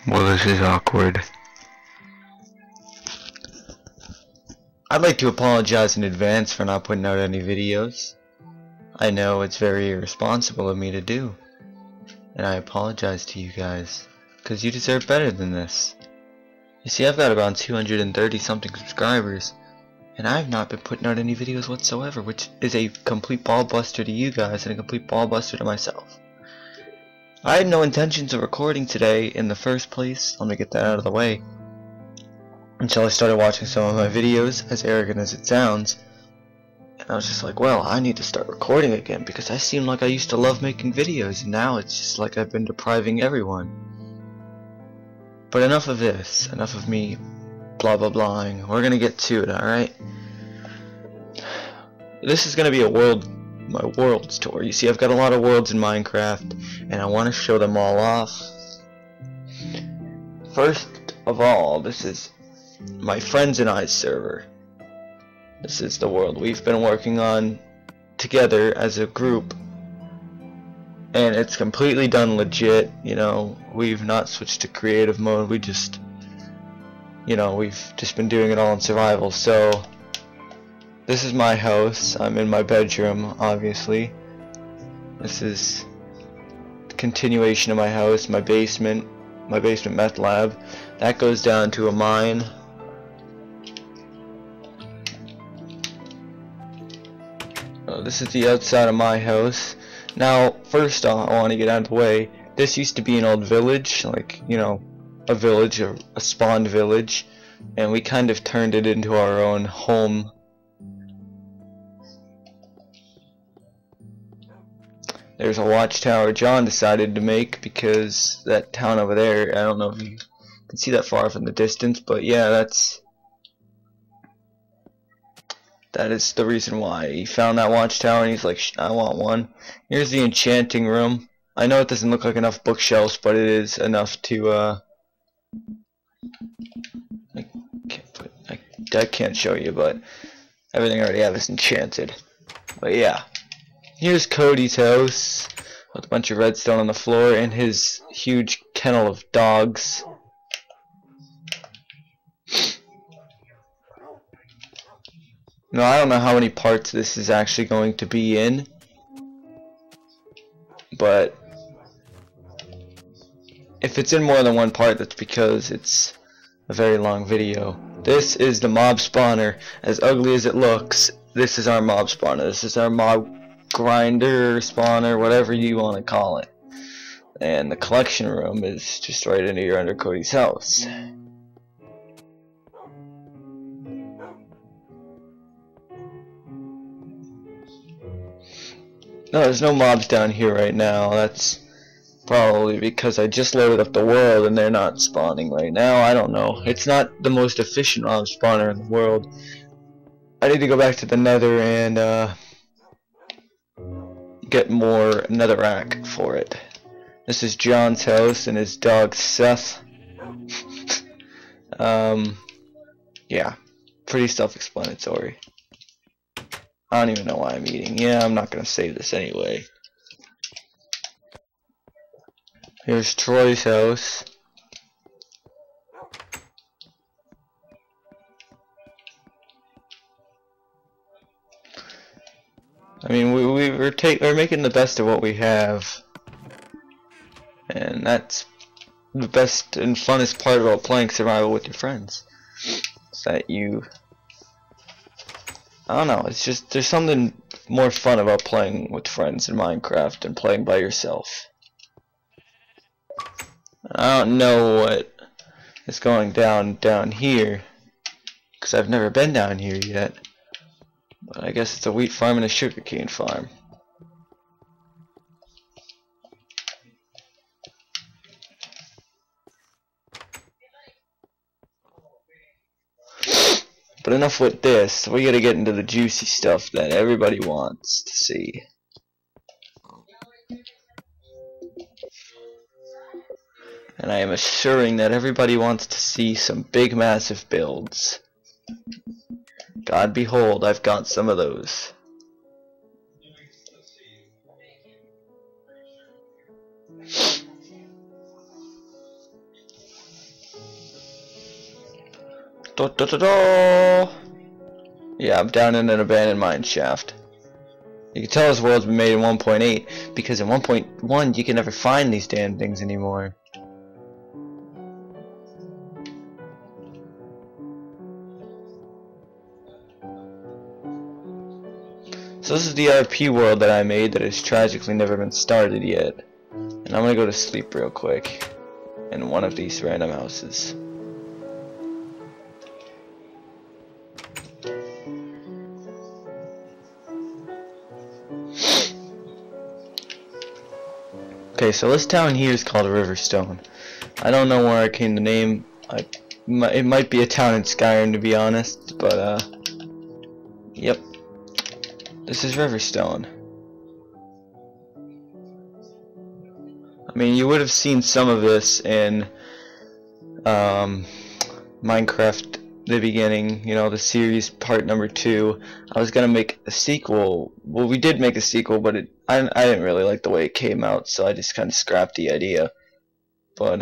Well, this is awkward. I'd like to apologize in advance for not putting out any videos. I know it's very irresponsible of me to do. And I apologize to you guys, because you deserve better than this. You see, I've got around 230 something subscribers, and I've not been putting out any videos whatsoever, which is a complete ball buster to you guys and a complete ball buster to myself. I had no intentions of recording today in the first place. Let me get that out of the way. Until I started watching some of my videos, as arrogant as it sounds, and I was just like, well, I need to start recording again because I seem like I used to love making videos, and now it's just like I've been depriving everyone. But enough of this, enough of me blah blah blahing. We're gonna get to it, alright? This is gonna be my worlds tour. You see, I've got a lot of worlds in Minecraft, and I want to show them all off. First of all, this is my friends and I's server. This is the world we've been working on together as a group, and it's completely done legit. You know, we've not switched to creative mode. We just, you know, we've just been doing it all in survival. So this is my house. I'm in my bedroom, obviously. This is the continuation of my house, my basement meth lab. That goes down to a mine. This is the outside of my house. Now, first I want to get out of the way. This used to be an old village, like, you know, a village, a spawned village, and we kind of turned it into our own home. There's a watchtower John decided to make because that town over there, I don't know if you can see that far from the distance, but yeah, that is the reason why he found that watchtower, and he's like, I want one. Here's the enchanting room. I know it doesn't look like enough bookshelves, but it is enough to I can't show you, but everything I already have is enchanted. But yeah, here's Cody's house with a bunch of redstone on the floor and his huge kennel of dogs. No, I don't know how many parts this is actually going to be in, but if it's in more than one part, that's because it's a very long video. This is the mob spawner. As ugly as it looks, this is our mob spawner. This is our mob grinder, spawner, whatever you want to call it. And the collection room is just right in here under Cody's house. No, there's no mobs down here right now. That's probably because I just loaded up the world and they're not spawning right now. I don't know. It's not the most efficient mob spawner in the world. I need to go back to the nether and get more netherrack for it. This is John's house and his dog Seth. Yeah, pretty self-explanatory. I don't even know why I'm eating. Yeah, I'm not gonna save this anyway. Here's Troy's house. I mean, we're making the best of what we have, and that's the best and funnest part about playing survival with your friends. Is that I don't know, it's just, there's something more fun about playing with friends in Minecraft than playing by yourself. I don't know what is going down here, because I've never been down here yet. But I guess it's a wheat farm and a sugarcane farm. But enough with this. We gotta get into the juicy stuff that everybody wants to see. And I am assuring that everybody wants to see some big massive builds. God behold, I've got some of those. Da, da, da, da. Yeah, I'm down in an abandoned mine shaft. You can tell this world's been made in 1.8 because in 1.1 you can never find these damn things anymore. So this is the RP world that I made that has tragically never been started yet. And I'm gonna go to sleep real quick in one of these random houses. Okay, so this town here is called Riverstone. I don't know where I came the name. It might be a town in Skyrim, to be honest, but yep. This is Riverstone. I mean, you would have seen some of this in Minecraft the beginning, you know, the series part number 2. I was gonna make a sequel. Well, we did make a sequel, but I didn't really like the way it came out, so I just kind of scrapped the idea. But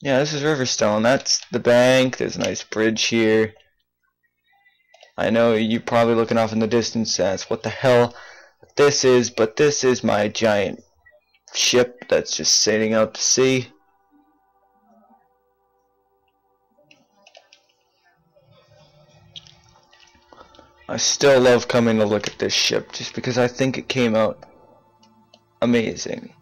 yeah, this is Riverstone. That's the bank. There's a nice bridge here. I know you're probably looking off in the distance and that's what the hell this is, but this is my giant ship that's just sailing out to sea. I still love coming to look at this ship just because I think it came out amazing.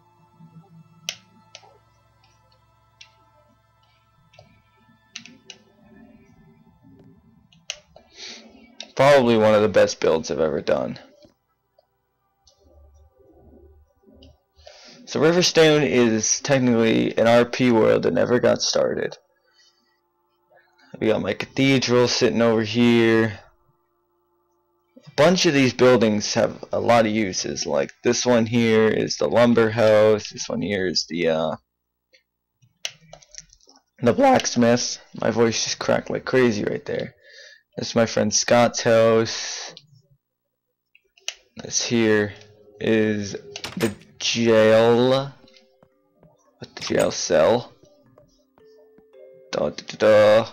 Probably one of the best builds I've ever done. So Riverstone is technically an RP world that never got started. We got my cathedral sitting over here. A bunch of these buildings have a lot of uses. Like this one here is the lumber house. This one here is the blacksmith. My voice just cracked like crazy right there. This is my friend Scott's house. This here is the jail. What the jail cell? Da, da, da, da.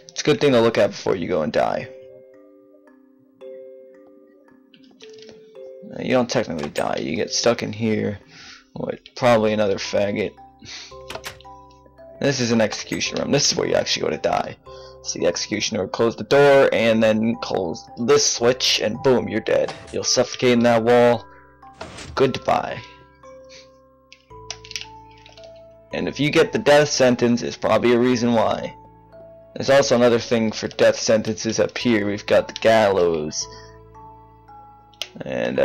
It's a good thing to look at before you go and die. You don't technically die. You get stuck in here with probably another faggot. This is an execution room. This is where you actually go to die. So the executioner will close the door and then close this switch and boom, you're dead. You'll suffocate in that wall. Goodbye. And if you get the death sentence, it's probably a reason why. There's also another thing for death sentences up here. We've got the gallows. And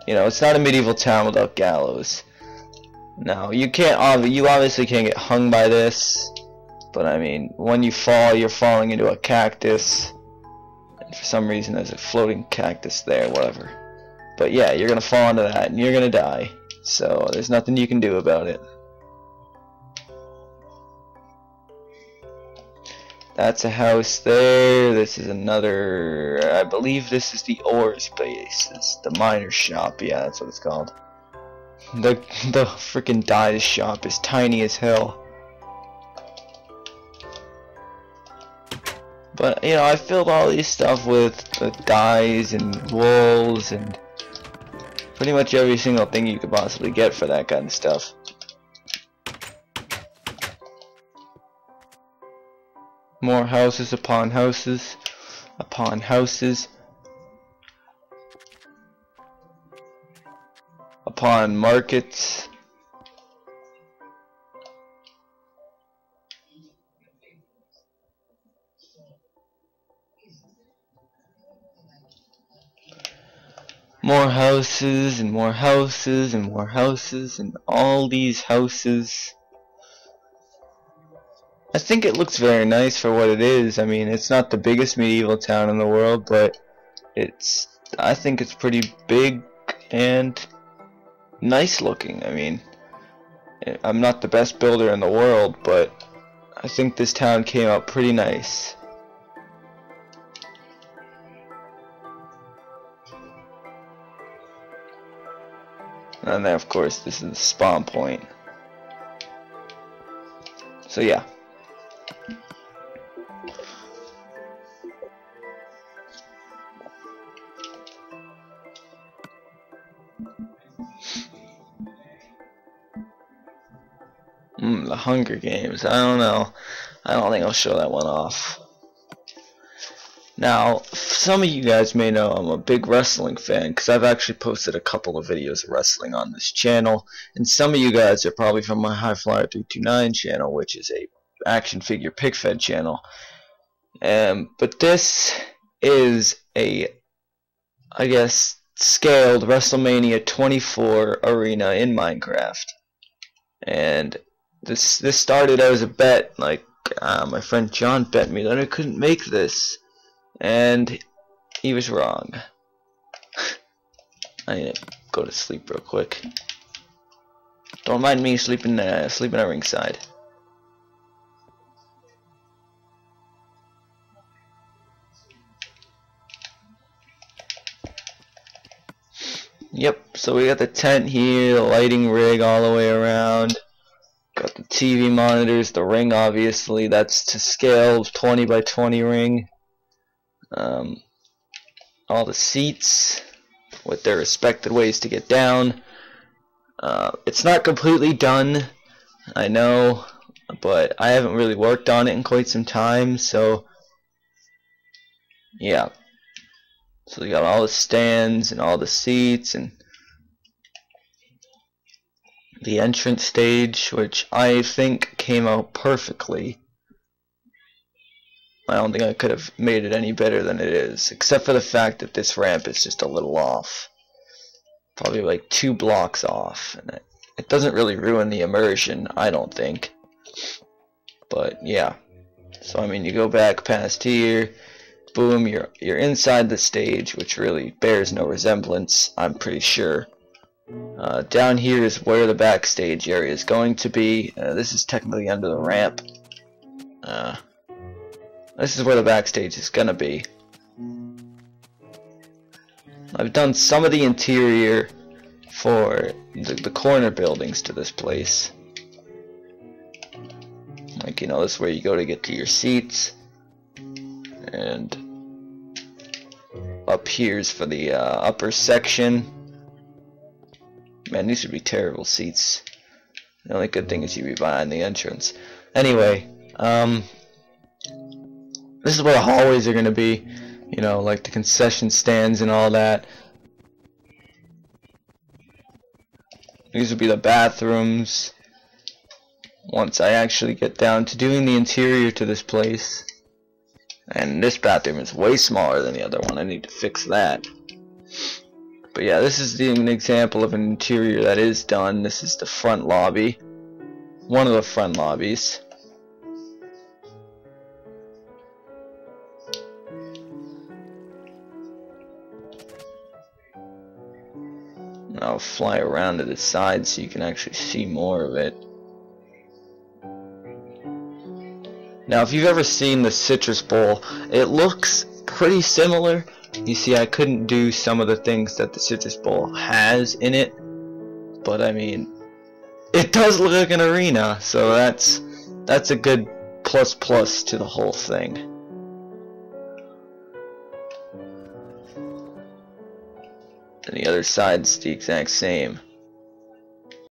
you know, it's not a medieval town without gallows. Now, you obviously can't get hung by this. But I mean, when you fall, you're falling into a cactus. And for some reason there's a floating cactus there, whatever. But yeah, you're gonna fall into that and you're gonna die. So there's nothing you can do about it. That's a house there. This is another, I believe this is the ores place. It's the miner's shop. Yeah, that's what it's called. The freaking dye shop is tiny as hell. But, you know, I filled all these stuff with dyes and wools and pretty much every single thing you could possibly get for that kind of stuff. More houses upon houses upon houses upon markets. More houses and more houses and more houses and all these houses. I think it looks very nice for what it is. I mean, it's not the biggest medieval town in the world, but I think it's pretty big and nice looking. I mean, I'm not the best builder in the world, but I think this town came out pretty nice. And then of course this is the spawn point. So yeah. The Hunger Games. I don't know. I don't think I'll show that one off. Now, some of you guys may know I'm a big wrestling fan because I've actually posted a couple of videos of wrestling on this channel, and some of you guys are probably from my High Flyer 329 channel, which is a action figure pick fed channel. But this is a, I guess, scaled WrestleMania 24 arena in Minecraft, and this started as a bet. Like my friend John bet me that I couldn't make this. And he was wrong. I need to go to sleep real quick. Don't mind me sleeping at ringside. Yep, so we got the tent here, the lighting rig all the way around. Got the TV monitors, the ring obviously, that's to scale, 20 by 20 ring. All the seats with their respective ways to get down. It's not completely done, I know, but I haven't really worked on it in quite some time, so yeah. So we got all the stands and all the seats and the entrance stage, which I think came out perfectly. I don't think I could have made it any better than it is, except for the fact that this ramp is just a little off. Probably like 2 blocks off, and it doesn't really ruin the immersion, I don't think. But yeah, so I mean, you go back past here, boom, you're inside the stage, which really bears no resemblance, I'm pretty sure. Down here is where the backstage area is going to be. This is technically under the ramp. This is where the backstage is gonna be. I've done some of the interior for the corner buildings to this place. Like, you know, this is where you go to get to your seats. And up here's for the upper section. Man, these would be terrible seats. The only good thing is you'd be behind the entrance. Anyway, this is where the hallways are going to be, you know, like the concession stands and all that. These will be the bathrooms once I actually get down to doing the interior to this place. And this bathroom is way smaller than the other one. I need to fix that. But yeah, this is an example of an interior that is done. This is the front lobby. One of the front lobbies. I'll fly around to the side so you can actually see more of it. Now, if you've ever seen the Citrus Bowl, it looks pretty similar. You see, I couldn't do some of the things that the Citrus Bowl has in it, but I mean, it does look like an arena, so that's a good plus to the whole thing. And the other side's the exact same.